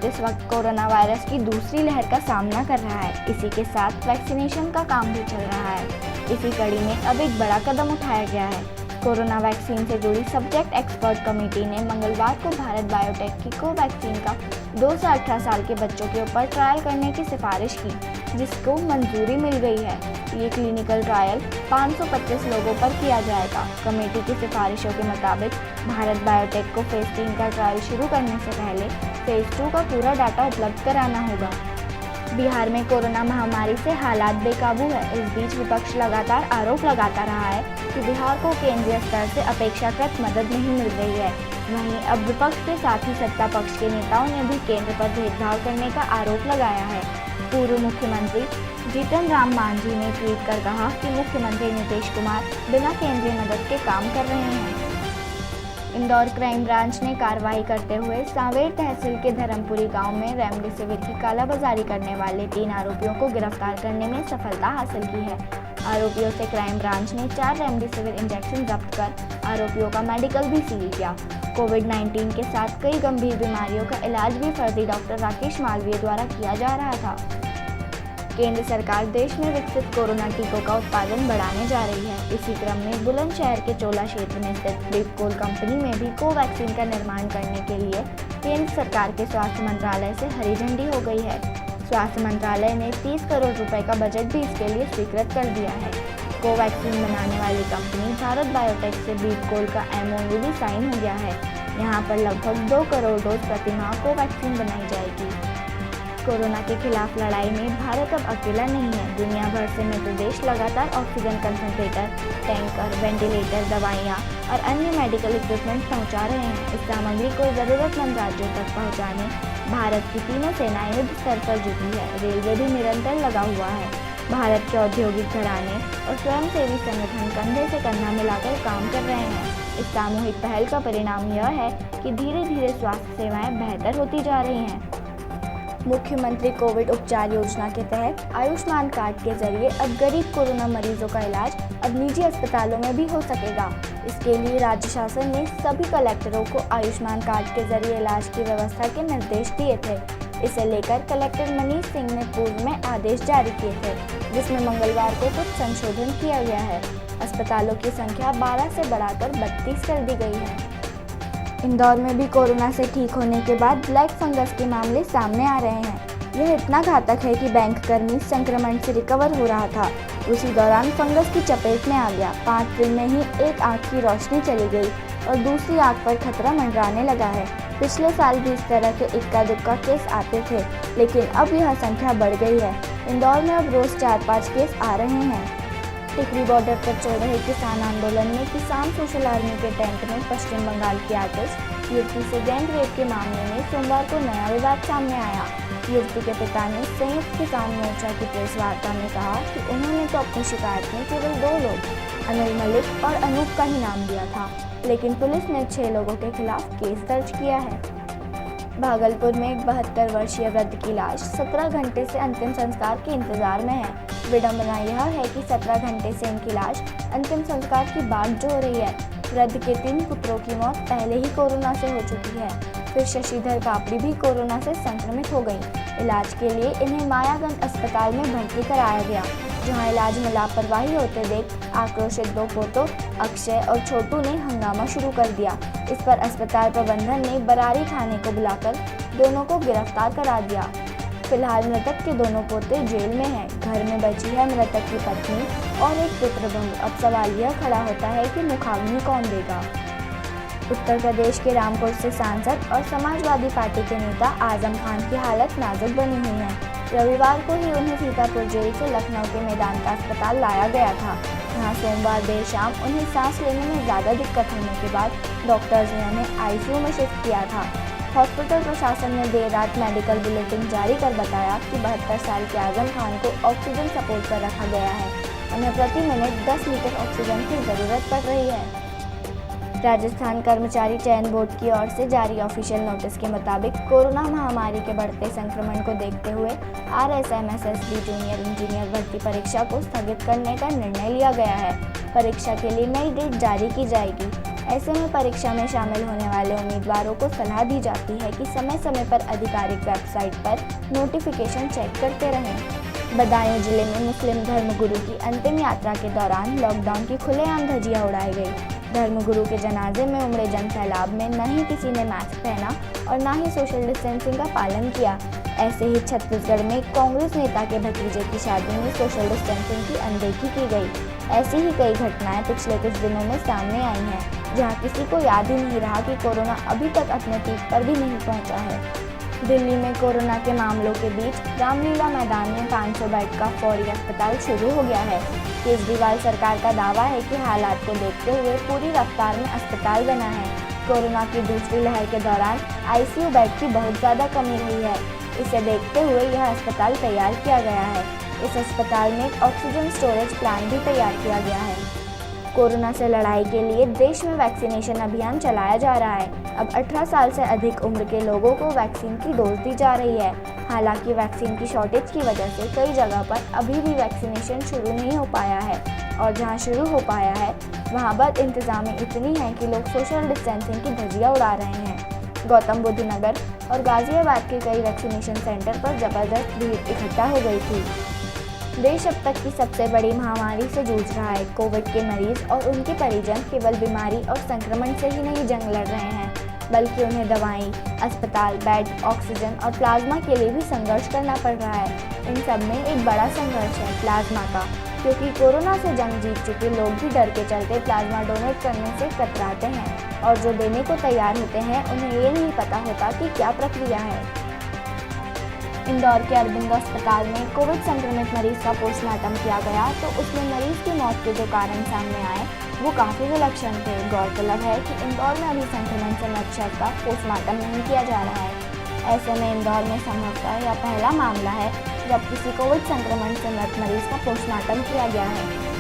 भारत इस वक्त corona virus की दूसरी लहर का सामना कर रहा है। इसी के साथ वैक्सीनेशन का काम भी चल रहा है। इसी कड़ी में अब एक बड़ा कदम उठाया गया है। कोरोना वैक्सीन से जुड़ी सब्जेक्ट एक्सपर्ट कमेटी ने मंगलवार को भारत बायोटेक की कोवैक्सीन का 2 से 18 साल के बच्चों के ऊपर ट्रायल करने की सिफारिश की, जिसको मंजूरी मिल गई है। ये क्लिनिकल ट्रायल 525 लोगों पर किया जाएगा। कमेटी की सिफारिशों के मुताबिक भारत बायोटेक को फेज 3 का ट्रायल शुरू करने से पहले फेज 2 का पूरा डाटा उपलब्ध कराना होगा। बिहार में कोरोना महामारी से हालात बेकाबू है। इस बीच विपक्ष लगातार आरोप लगाता रहा है कि बिहार को केंद्रीय स्तर से अपेक्षाकृत मदद नहीं मिल रही है। वहीं अब विपक्ष के साथ ही सत्ता पक्ष के नेताओं ने भी केंद्र पर भेदभाव करने का आरोप लगाया है। पूर्व मुख्यमंत्री जीतन राम मांझी ने ट्वीट कर कहा कि मुख्यमंत्री नीतीश कुमार बिना केंद्रीय मदद के काम कर रहे हैं। इंदौर क्राइम ब्रांच ने कार्रवाई करते हुए सांवेर तहसील के धर्मपुरी गांव में रेमडेसिविर की कालाबाजारी करने वाले 3 आरोपियों को गिरफ्तार करने में सफलता हासिल की है। आरोपियों से क्राइम ब्रांच ने 4 रेमडेसिविर इंजेक्शन जब्त कर आरोपियों का मेडिकल भी सील किया। कोविड-19 के साथ कई गंभीर बीमारियों का इलाज भी फर्जी डॉक्टर राकेश मालवीय द्वारा किया जा रहा था। केंद्र सरकार देश में विकसित कोरोना टीकों का उत्पादन बढ़ाने जा रही है। इसी क्रम में बुलंदशहर के चोला क्षेत्र में स्थित बीपकोल कंपनी में भी कोवैक्सीन का निर्माण करने के लिए केंद्र सरकार के स्वास्थ्य मंत्रालय से हरी झंडी हो गई है। स्वास्थ्य मंत्रालय ने 30 करोड़ रुपए का बजट भी इसके लिए स्वीकृत कर दिया है। कोवैक्सीन बनाने वाली कंपनी भारत बायोटेक से बीपकोल का MOU भी साइन हो गया है। यहाँ पर लगभग 2 करोड़ डोज प्रतिमाह कोवैक्सीन बनाई जाएगी। कोरोना के खिलाफ लड़ाई में भारत अब अकेला नहीं है। दुनिया भर से मित्र देश लगातार ऑक्सीजन कंसंट्रेटर, टैंकर, वेंटिलेटर, दवाइयाँ और अन्य मेडिकल इक्विपमेंट पहुंचा रहे हैं। इस सामग्री को जरूरतमंद राज्यों तक पहुंचाने भारत की तीनों सेनाएं युद्ध स्तर पर जुटी है। रेलवे भी निरंतर लगा हुआ है। भारत के औद्योगिक घराने और स्वयंसेवी संगठन कंधे से कंधा मिलाकर काम कर रहे हैं। इस सामूहिक पहल का परिणाम यह है कि धीरे धीरे स्वास्थ्य सेवाएं बेहतर होती जा रही हैं। मुख्यमंत्री कोविड उपचार योजना के तहत आयुष्मान कार्ड के जरिए अब गरीब कोरोना मरीजों का इलाज अब निजी अस्पतालों में भी हो सकेगा। इसके लिए राज्य शासन ने सभी कलेक्टरों को आयुष्मान कार्ड के जरिए इलाज की व्यवस्था के निर्देश दिए थे। इसे लेकर कलेक्टर मनीष सिंह ने पूर्व में आदेश जारी किए थे, जिसमें मंगलवार को कुछ संशोधन किया गया है। अस्पतालों की संख्या 12 से बढ़ाकर 32 कर दी गई है। इंदौर में भी कोरोना से ठीक होने के बाद ब्लैक फंगस के मामले सामने आ रहे हैं। यह इतना घातक है कि बैंक कर्मी संक्रमण से रिकवर हो रहा था, उसी दौरान फंगस की चपेट में आ गया। 5 दिन में ही एक आंख की रोशनी चली गई और दूसरी आंख पर खतरा मंडराने लगा है। पिछले साल भी इस तरह के इक्का दुक्का केस आते थे, लेकिन अब यह संख्या बढ़ गई है। इंदौर में अब रोज 4-5 केस आ रहे हैं। टिकरी बॉर्डर पर चल रहे किसान आंदोलन में किसान सोशल आर्मी के टैंक में पश्चिम बंगाल की आर्टिस्ट युवती से गैंग रेप के मामले में सोमवार को नया विवाद सामने आया। युवती के पिता ने संयुक्त किसान मोर्चा की प्रेस वार्ता में कहा कि उन्होंने तो अपनी शिकायत में केवल 2 लोग अनिल मलिक और अनूप का ही नाम दिया था, लेकिन पुलिस ने 6 लोगों के खिलाफ केस दर्ज किया है। भागलपुर में एक 72 वर्षीय वृद्ध की लाश 17 घंटे से अंतिम संस्कार के इंतजार में है। विडंबना यह है कि 17 घंटे से इनकी लाश अंतिम संस्कार की बाट जो रही है। वृद्ध के 3 पुत्रों की मौत पहले ही कोरोना से हो चुकी है। फिर शशिधर कापड़ी भी कोरोना से संक्रमित हो गई। इलाज के लिए इन्हें मायागंज अस्पताल में भर्ती कराया गया, जहां इलाज में लापरवाही होते देख आक्रोशित 2 पोतों अक्षय और छोटू ने हंगामा शुरू कर दिया। इस पर अस्पताल प्रबंधन ने बरारी थाने को बुलाकर दोनों को गिरफ्तार करा दिया। फिलहाल मृतक के दोनों पोते जेल में हैं। घर में बची है मृतक की पत्नी और एक पुत्र बहू। अब सवाल यह खड़ा होता है कि मुखाग्नि कौन देगा। उत्तर प्रदेश के रामपुर से सांसद और समाजवादी पार्टी के नेता आजम खान की हालत नाजुक बनी हुई है। रविवार को ही उन्हें सीतापुर जेल से लखनऊ के मेदांता अस्पताल लाया गया था। यहाँ सोमवार देर शाम उन्हें सांस लेने में ज़्यादा दिक्कत होने के बाद डॉक्टर्स ने उन्हें ICU में शिफ्ट किया था। हॉस्पिटल प्रशासन ने देर रात मेडिकल बुलेटिन जारी कर बताया कि 72 साल के आजम खान को ऑक्सीजन सपोर्ट पर रखा गया है। उन्हें प्रति मिनट 10 लीटर ऑक्सीजन की ज़रूरत पड़ रही है। राजस्थान कर्मचारी चयन बोर्ड की ओर से जारी ऑफिशियल नोटिस के मुताबिक कोरोना महामारी के बढ़ते संक्रमण को देखते हुए RSMSSD जूनियर इंजीनियर भर्ती परीक्षा को स्थगित करने का निर्णय लिया गया है। परीक्षा के लिए नई डेट जारी की जाएगी। ऐसे में परीक्षा में शामिल होने वाले उम्मीदवारों को सलाह दी जाती है कि समय समय पर आधिकारिक वेबसाइट पर नोटिफिकेशन चेक करते रहें। बदायूं जिले में मुस्लिम धर्मगुरु की अंतिम यात्रा के दौरान लॉकडाउन की खुलेआम धज्जियां उड़ाई गई। धर्मगुरु के जनाजे में उमड़े जनसैलाब में न ही किसी ने मास्क पहना और न ही सोशल डिस्टेंसिंग का पालन किया। ऐसे ही छत्तीसगढ़ में कांग्रेस नेता के भतीजे की शादी में सोशल डिस्टेंसिंग की अनदेखी की गई। ऐसी ही कई घटनाएं पिछले कुछ दिनों में सामने आई हैं, जहां किसी को याद ही नहीं रहा कि कोरोना अभी तक अपने पीक पर भी नहीं पहुंचा है। दिल्ली में कोरोना के मामलों के बीच रामलीला मैदान में 500 बेड का फौरी अस्पताल शुरू हो गया है। केजरीवाल सरकार का दावा है कि हालात को देखते हुए पूरी रफ्तार में अस्पताल बना है। कोरोना की दूसरी लहर के दौरान आईसीयू बेड की बहुत ज़्यादा कमी हुई है। इसे देखते हुए यह अस्पताल तैयार किया गया है। इस अस्पताल में ऑक्सीजन स्टोरेज प्लांट भी तैयार किया गया है। कोरोना से लड़ाई के लिए देश में वैक्सीनेशन अभियान चलाया जा रहा है। अब 18 साल से अधिक उम्र के लोगों को वैक्सीन की डोज दी जा रही है। हालांकि वैक्सीन की शॉर्टेज की वजह से कई जगह पर अभी भी वैक्सीनेशन शुरू नहीं हो पाया है, और जहां शुरू हो पाया है वहां बद इंतजामी इतनी है कि लोग सोशल डिस्टेंसिंग की धज्जियां उड़ा रहे हैं। गौतम बुद्ध नगर और गाजियाबाद के कई वैक्सीनेशन सेंटर पर जबरदस्त भीड़ इकट्ठा हो गई थी। देश अब तक की सबसे बड़ी महामारी से जूझ रहा है। कोविड के मरीज और उनके परिजन केवल बीमारी और संक्रमण से ही नहीं जंग लड़ रहे हैं, बल्कि उन्हें दवाएं, अस्पताल बेड, ऑक्सीजन और प्लाज्मा के लिए भी संघर्ष करना पड़ रहा है। इन सब में एक बड़ा संघर्ष है प्लाज्मा का, क्योंकि कोरोना से जंग जीत चुके लोग भी डर के चलते प्लाज्मा डोनेट करने से कतराते हैं, और जो देने को तैयार होते हैं उन्हें ये नहीं पता होता कि क्या प्रक्रिया है। इंदौर के अरविंद अस्पताल में कोविड संक्रमित मरीज का पोस्टमार्टम किया गया तो उसमें मरीज की मौत के जो कारण सामने आए वो काफ़ी विलक्षण थे। गौरतलब है कि इंदौर में अभी संक्रमण से मृत शव का पोस्टमार्टम नहीं किया जा रहा है। ऐसे में इंदौर में संभवतः यह पहला मामला है जब किसी कोविड संक्रमण से मृत मरीज का पोस्टमार्टम किया गया है।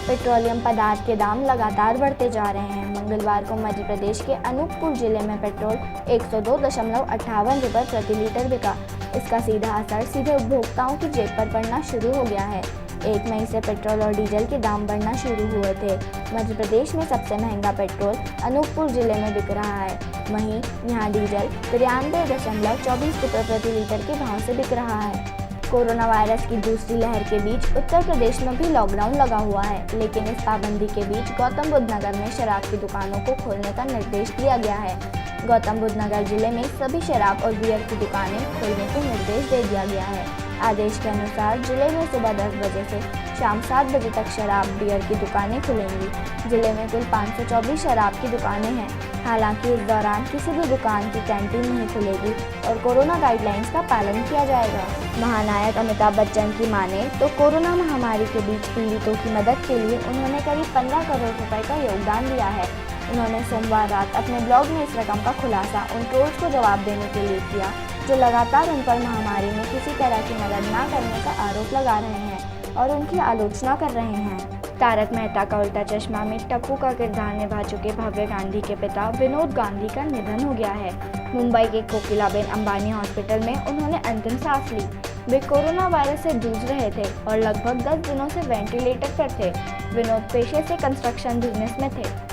पेट्रोलियम पदार्थ के दाम लगातार बढ़ते जा रहे हैं। मंगलवार को मध्य प्रदेश के अनूपपुर जिले में पेट्रोल 102.58 रुपये प्रति लीटर बिका। इसका सीधा असर सीधे उपभोक्ताओं की जेब पर पड़ना शुरू हो गया है। 1 मई से पेट्रोल और डीजल के दाम बढ़ना शुरू हुए थे। मध्य प्रदेश में सबसे महंगा पेट्रोल अनूपपुर जिले में बिक रहा है। वहीं यहाँ डीजल 93.24 रुपये प्रति लीटर के भाव से बिक रहा है। कोरोना वायरस की दूसरी लहर के बीच उत्तर प्रदेश में भी लॉकडाउन लगा हुआ है, लेकिन इस पाबंदी के बीच गौतम बुद्ध नगर में शराब की दुकानों को खोलने का निर्देश दिया गया है। गौतम बुद्ध नगर जिले में सभी शराब और बियर की दुकानें खोलने को निर्देश दे दिया गया है। आदेश के अनुसार जिले में सुबह 10 बजे से शाम 7 बजे तक शराब बियर की दुकानें खुलेंगी। जिले में कुल 524 शराब की दुकानें हैं। हालांकि इस दौरान किसी भी दुकान की कैंटीन नहीं खुलेगी और कोरोना गाइडलाइंस का पालन किया जाएगा। महानायक अमिताभ बच्चन की माने तो कोरोना महामारी के बीच पीड़ितों की मदद के लिए उन्होंने करीब 15 करोड़ रुपए का योगदान दिया है। उन्होंने सोमवार रात अपने ब्लॉग में इस रकम का खुलासा उन ट्रोल्स को जवाब देने के लिए किया जो लगातार उन पर महामारी में किसी तरह की मदद न करने का आरोप लगा रहे हैं और उनकी आलोचना कर रहे हैं। तारक मेहता का उल्टा चश्मा में टप्पू का किरदार निभा चुके भव्य गांधी के पिता विनोद गांधी का निधन हो गया है। मुंबई के कोकिलाबेन अंबानी हॉस्पिटल में उन्होंने अंतिम सांस ली। वे कोरोना वायरस से जूझ रहे थे और लगभग 10 दिनों से वेंटिलेटर पर थे। विनोद पेशे से कंस्ट्रक्शन बिजनेस में थे।